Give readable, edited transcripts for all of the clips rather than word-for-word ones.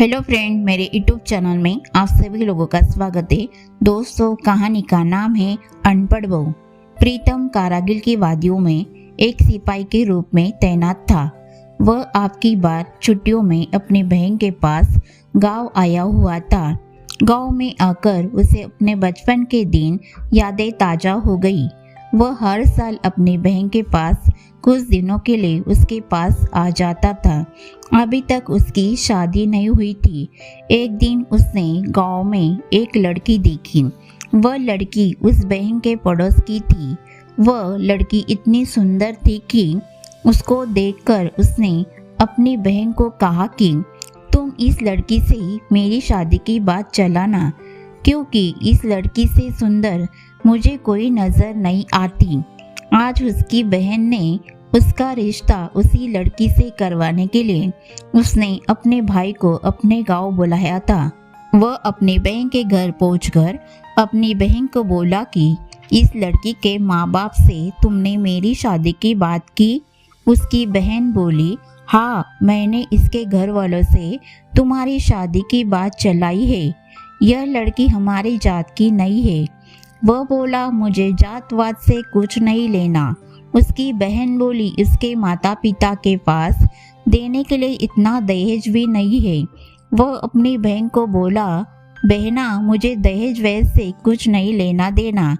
Hello friend, मेरे YouTube channel में आप सभी लोगों का स्वागत है। दोस्तों, कहानी का नाम है अनपढ़ बहू। प्रीतम कारगिल की वादियों में एक सिपाही के रूप में तैनात था। वह आपकी बार छुट्टियों में अपनी बहन के पास गांव आया हुआ था। गांव में आकर उसे अपने बचपन के दिन यादें ताज़ा हो गई। वह हर साल अपनी बहन के पास कुछ दिनों के लिए उसके पास आ जाता था। अभी तक उसकी शादी नहीं हुई थी। एक दिन उसने गांव में एक लड़की देखी। वह लड़की उस बहन के पड़ोस की थी। वह लड़की इतनी सुंदर थी कि उसको देखकर उसने अपनी बहन को कहा कि तुम इस लड़की से ही मेरी शादी की बात चलाना, क्योंकि इस लड़की से सुंदर मुझे कोई नज़र नहीं आती। आज उसकी बहन ने उसका रिश्ता उसी लड़की से करवाने के लिए उसने अपने भाई को अपने गांव बुलाया था। वह अपनी बहन के घर पहुंचकर अपनी बहन को बोला कि इस लड़की के माँ बाप से तुमने मेरी शादी की बात की। उसकी बहन बोली, हाँ, मैंने इसके घर वालों से तुम्हारी शादी की बात चलाई है। यह लड़की हमारी जात की नहीं है। वह बोला, मुझे जातवाद से कुछ नहीं लेना। उसकी बहन बोली, इसके माता पिता के पास देने के लिए इतना दहेज भी नहीं है। वह अपनी बहन को बोला, बहना, मुझे दहेज वैज से कुछ नहीं लेना देना,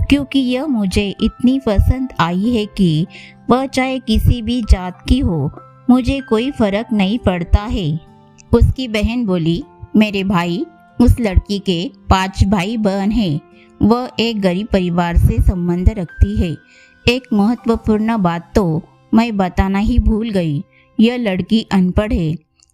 क्योंकि यह मुझे इतनी पसंद आई है कि वह चाहे किसी भी जात की हो, मुझे कोई फर्क नहीं पड़ता है। उसकी बहन बोली, मेरे भाई, उस लड़की के 5 भाई बहन हैं। वह एक गरीब परिवार से संबंध रखती है। एक महत्वपूर्ण बात तो मैं बताना ही भूल गई, यह लड़की अनपढ़ है।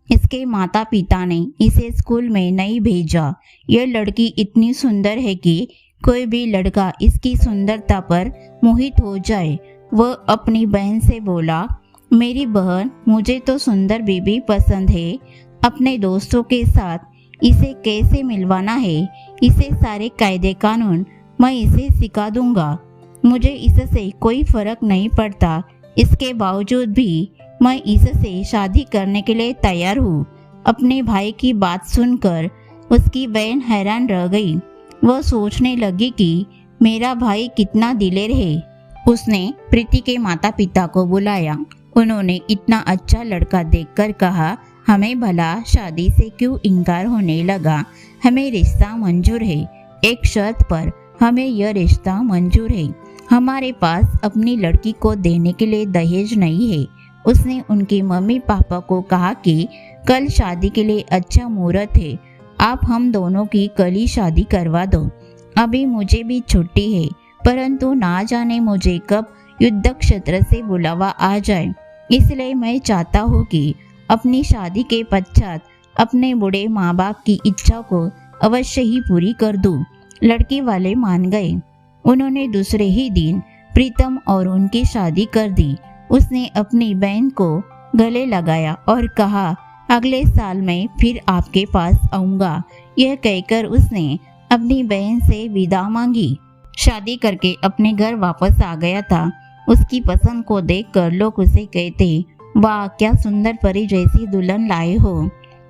इसके माता पिता ने इसे स्कूल में नहीं भेजा। यह लड़की इतनी सुंदर है कि कोई भी लड़का इसकी सुंदरता पर मोहित हो जाए। वह अपनी बहन से बोला, मेरी बहन, मुझे तो सुंदर बेबी पसंद है। अपने दोस्तों के साथ इसे कैसे मिलवाना है, इसे सारे कायदे कानून मैं इसे सिखा दूंगा। मुझे इससे कोई फर्क नहीं पड़ता। इसके बावजूद भी मैं इससे शादी करने के लिए तैयार हूँ। अपने भाई की बात सुनकर उसकी बहन हैरान रह गई। वह सोचने लगी कि मेरा भाई कितना दिलेर है। उसने प्रीति के माता पिता को बुलाया। उन्होंने इतना अच्छा लड़का देखकर कहा, हमें भला शादी से क्यों इनकार होने लगा। हमें रिश्ता मंजूर है। एक शर्त पर हमें यह रिश्ता मंजूर है। हमारे पास अपनी लड़की को देने के लिए दहेज नहीं है। उसने उनकी मम्मी पापा को कहा कि कल शादी के लिए अच्छा मुहूर्त है। आप हम दोनों की कल ही शादी करवा दो। अभी मुझे भी छुट्टी है, परंतु ना जाने मुझे कब युद्ध क्षेत्र से बुलावा आ जाए। इसलिए मैं चाहता हूँ कि अपनी शादी के पश्चात अपने बूढ़े माँ बाप की इच्छा को अवश्य ही पूरी कर दूँ। लड़की वाले मान गए। उन्होंने दूसरे ही दिन प्रीतम और उनकी शादी कर दी। उसने अपनी बहन को गले लगाया और कहा, अगले साल मैं फिर आपके पास आऊँगा। यह कहकर उसने अपनी बहन से विदा मांगी। शादी करके अपने घर वापस आ गया था। उसकी पसंद को देखकर लोग उसे कहते, वाह, क्या सुंदर परी जैसी दुल्हन लाए हो।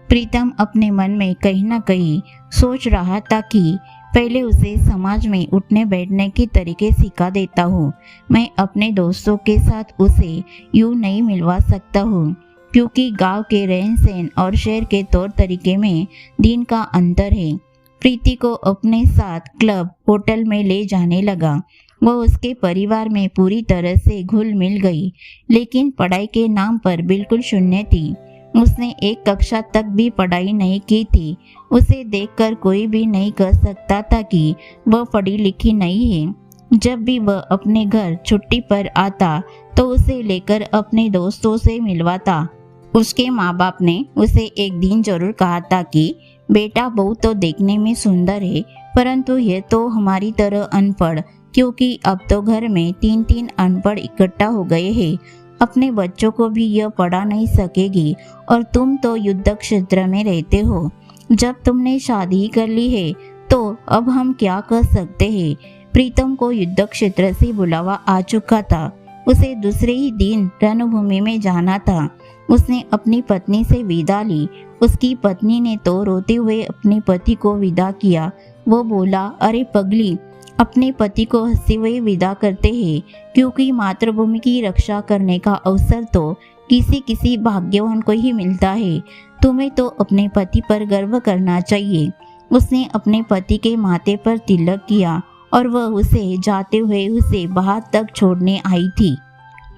प्रीतम अपने मन में कहीं ना कहीं सोच रहा था कि पहले उसे समाज में उठने बैठने के तरीके सिखा देता हूँ। मैं अपने दोस्तों के साथ उसे यूँ नहीं मिलवा सकता हूँ, क्योंकि गांव के रहन सहन और शहर के तौर तरीके में दिन का अंतर है। प्रीति को अपने साथ क्लब होटल में ले जाने लगा। वह उसके परिवार में पूरी तरह से घुल मिल गई, लेकिन पढ़ाई के नाम पर बिल्कुल शून्य थी। उसने एक कक्षा तक भी पढ़ाई नहीं की थी। उसे देखकर कोई भी नहीं कह सकता था कि वह पढ़ी लिखी नहीं है। जब भी वह अपने घर छुट्टी पर आता तो उसे लेकर अपने दोस्तों से मिलवाता। उसके माँ बाप ने उसे एक दिन जरूर कहा था कि बेटा, बहू तो देखने में सुंदर है, परंतु यह तो हमारी तरह अनपढ़, क्योंकि अब तो घर में 3 अनपढ़ इकट्ठा हो गए हैं। अपने बच्चों को भी यह पढ़ा नहीं सकेगी, और तुम तो युद्ध क्षेत्र में रहते हो। जब तुमने शादी कर ली है तो अब हम क्या कर सकते हैं। प्रीतम को युद्ध क्षेत्र से बुलावा आ चुका था। उसे दूसरे ही दिन रणभूमि में जाना था। उसने अपनी पत्नी से विदा ली। उसकी पत्नी ने तो रोते हुए अपने पति को विदा किया। वो बोला, अरे पगली, अपने पति को हंसते हुए विदा करते हैं, क्योंकि मातृभूमि की रक्षा करने का अवसर तो किसी किसी भाग्यवान को ही मिलता है। तुम्हें तो अपने पति पर गर्व करना चाहिए। उसने अपने पति के माथे पर तिलक किया और वह उसे जाते हुए उसे बाहर तक छोड़ने आई थी।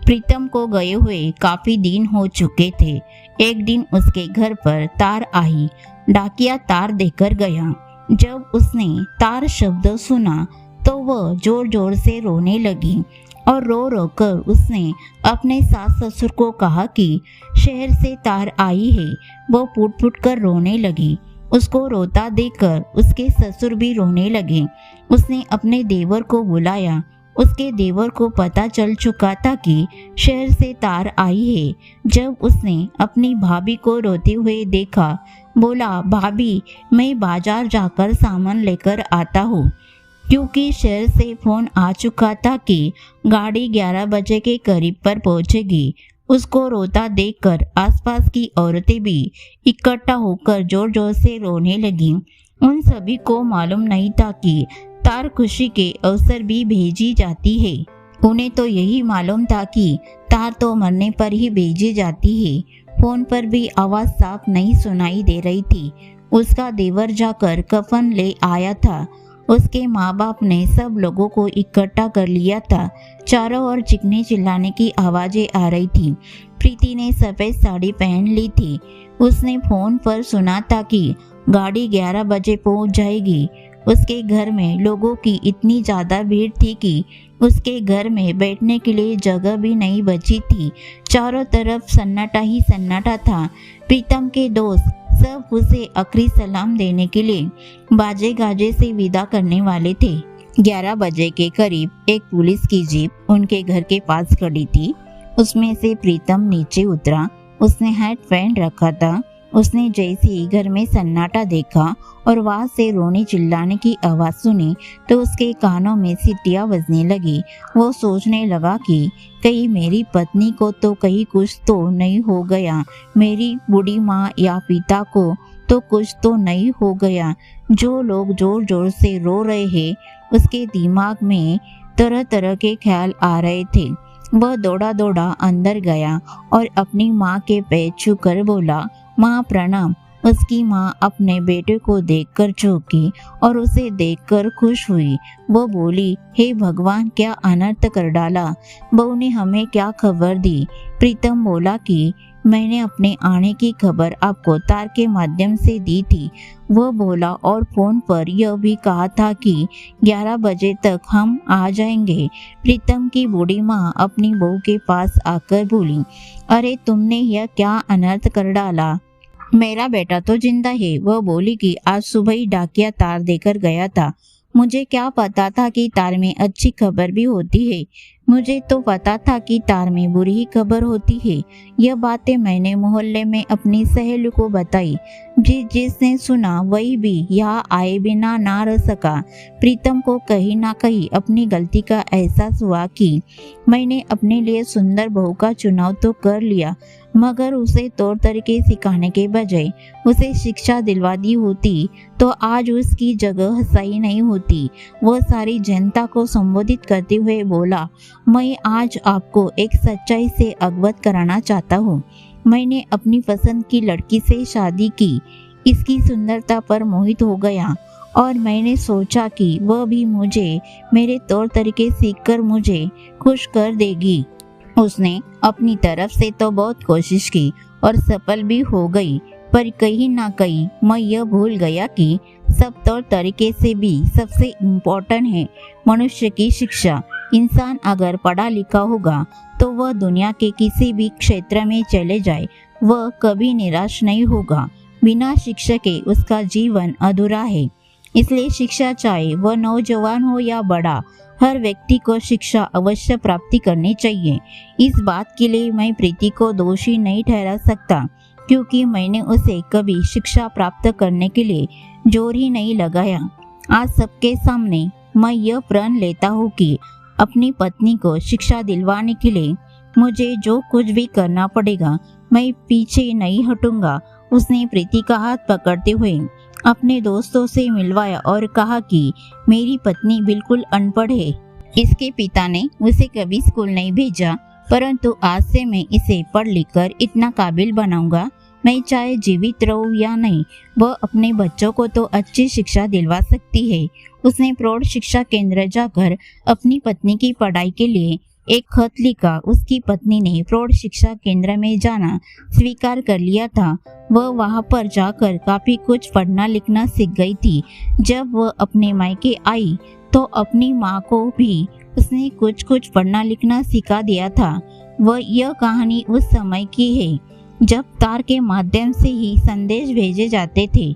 प्रीतम को गए हुए काफी दिन हो चुके थे। एक दिन उसके घर पर तार आई। डाकिया तार देकर गया। जब उसने तार शब्द सुना तो वह जोर जोर से रोने लगी और रो रो कर उसने अपने सास ससुर को कहा कि शहर से तार आई है। वो फूट फूट कर रोने लगी। उसको रोता देखकर उसके ससुर भी रोने लगे। उसने अपने देवर को बुलाया। उसके देवर को पता चल चुका था कि शहर से तार आई है। जब उसने अपनी भाभी को रोते हुए देखा, बोला, भाभी, मैं बाजार जाकर सामान लेकर आता हूँ, क्योंकि शहर से फोन आ चुका था कि गाड़ी 11 बजे के करीब पर पहुंचेगी। उसको रोता देखकर आसपास की औरतें भी इकट्ठा होकर जोर जोर से रोने लगीं। उन सभी को मालूम नहीं था कि तार खुशी के अवसर भी भेजी जाती है। उन्हें तो यही मालूम था कि तार तो मरने पर ही भेजी जाती है। फोन पर भी आवाज साफ नहीं सुनाई दे रही थी। उसका देवर जाकर कफन ले आया था। उसके माँ बाप ने सब लोगों को इकट्ठा कर लिया था। चारों ओर चिकने चिल्लाने की आवाजें आ रही थी। प्रीति ने सफेद साड़ी पहन ली थी। उसने फोन पर सुना था कि गाड़ी 11 बजे पहुंच जाएगी। उसके घर में लोगों की इतनी ज़्यादा भीड़ थी कि उसके घर में बैठने के लिए जगह भी नहीं बची थी। चारों तरफ सन्नाटा ही सन्नाटा था। प्रीतम के दोस्त सब उसे आखिरी सलाम देने के लिए बाजे गाजे से विदा करने वाले थे। 11 बजे के करीब एक पुलिस की जीप उनके घर के पास खड़ी थी। उसमें से प्रीतम नीचे उतरा। उसने हैट पहन रखा था। उसने जैसे ही घर में सन्नाटा देखा और वहां से रोने चिल्लाने की आवाज सुनी तो उसके कानों में सीटियां बजने लगी। वो सोचने लगा कि कहीं मेरी पत्नी को तो कहीं कुछ तो नहीं हो गया, मेरी बूढ़ी माँ या पिता को तो कुछ तो नहीं हो गया। जो लोग जोर जोर से रो रहे हैं, उसके दिमाग में तरह तरह के ख्याल आ रहे थे। वह दौड़ा दौड़ा अंदर गया और अपनी माँ के पैर छूकर बोला, माँ प्रणाम। उसकी माँ अपने बेटे को देखकर चौंकी और उसे देखकर खुश हुई। वो बोली, हे भगवान, क्या अनर्थ कर डाला। बहू ने हमें क्या खबर दी। प्रीतम बोला कि मैंने अपने आने की खबर आपको तार के माध्यम से दी थी। वह बोला और फोन पर यह भी कहा था कि 11 बजे तक हम आ जाएंगे। प्रीतम की बूढ़ी माँ अपनी बहू के पास आकर बोली, अरे तुमने यह क्या अनर्थ कर डाला। मेरा बेटा तो जिंदा है। वह बोली कि आज सुबह ही डाकिया तार देकर गया था। मुझे क्या पता था कि तार में अच्छी खबर भी होती है। मुझे तो पता था कि तार में बुरी ही खबर होती है। यह बातें मैंने मोहल्ले में अपनी सहेली को बताई। जिसने सुना वही भी यहाँ आए बिना ना रह सका। प्रीतम को कहीं ना कहीं अपनी गलती का एहसास हुआ कि मैंने अपने लिए सुंदर बहू का चुनाव तो कर लिया, मगर उसे तौर तरीके सिखाने के बजाय उसे शिक्षा दिलवा दी होती तो आज उसकी जगह हंसाई नहीं होती। वह सारी जनता को संबोधित करते हुए बोला, मैं आज आपको एक सच्चाई से अवगत कराना चाहता हूँ। मैंने अपनी पसंद की लड़की से शादी की। इसकी सुंदरता पर मोहित हो गया और मैंने सोचा कि वह भी मुझे मेरे तौर तरीके सीखकर मुझे खुश कर देगी। उसने अपनी तरफ से तो बहुत कोशिश की और सफल भी हो गई, पर कहीं ना कहीं मैं यह भूल गया कि सब तौर तरीके से भी सबसे इम्पोर्टेंट है मनुष्य की शिक्षा। इंसान अगर पढ़ा लिखा होगा तो वह दुनिया के किसी भी क्षेत्र में चले जाए, वह कभी निराश नहीं होगा। बिना शिक्षा के उसका जीवन अधूरा है। इसलिए शिक्षा चाहे वह नौजवान हो या बड़ा, हर व्यक्ति को शिक्षा अवश्य प्राप्ति करनी चाहिए। इस बात के लिए मैं प्रीति को दोषी नहीं ठहरा सकता, क्योंकि मैंने उसे कभी शिक्षा प्राप्त करने के लिए जोर ही नहीं लगाया। आज सबके सामने मैं यह प्रण लेता हूँ कि अपनी पत्नी को शिक्षा दिलवाने के लिए मुझे जो कुछ भी करना पड़ेगा मैं पीछे नहीं हटूंगा। उसने प्रीति का हाथ पकड़ते हुए अपने दोस्तों से मिलवाया और कहा कि मेरी पत्नी बिल्कुल अनपढ़ है। इसके पिता ने उसे कभी स्कूल नहीं भेजा, परंतु आज से मैं इसे पढ़ लिख कर इतना काबिल बनाऊंगा, मैं चाहे जीवित रहूं या नहीं, वह अपने बच्चों को तो अच्छी शिक्षा दिलवा सकती है। उसने प्रौढ़ शिक्षा केंद्र जाकर अपनी पत्नी की पढ़ाई के लिए एक खत लिखा। उसकी पत्नी ने प्रौढ़ शिक्षा केंद्र में जाना स्वीकार कर लिया था। वह वहां पर जाकर काफी कुछ पढ़ना लिखना सीख गई थी। जब वह अपने मायके आई तो अपनी माँ को भी उसने कुछ कुछ पढ़ना लिखना सिखा दिया था। वह यह कहानी उस समय की है जब तार के माध्यम से ही संदेश भेजे जाते थे।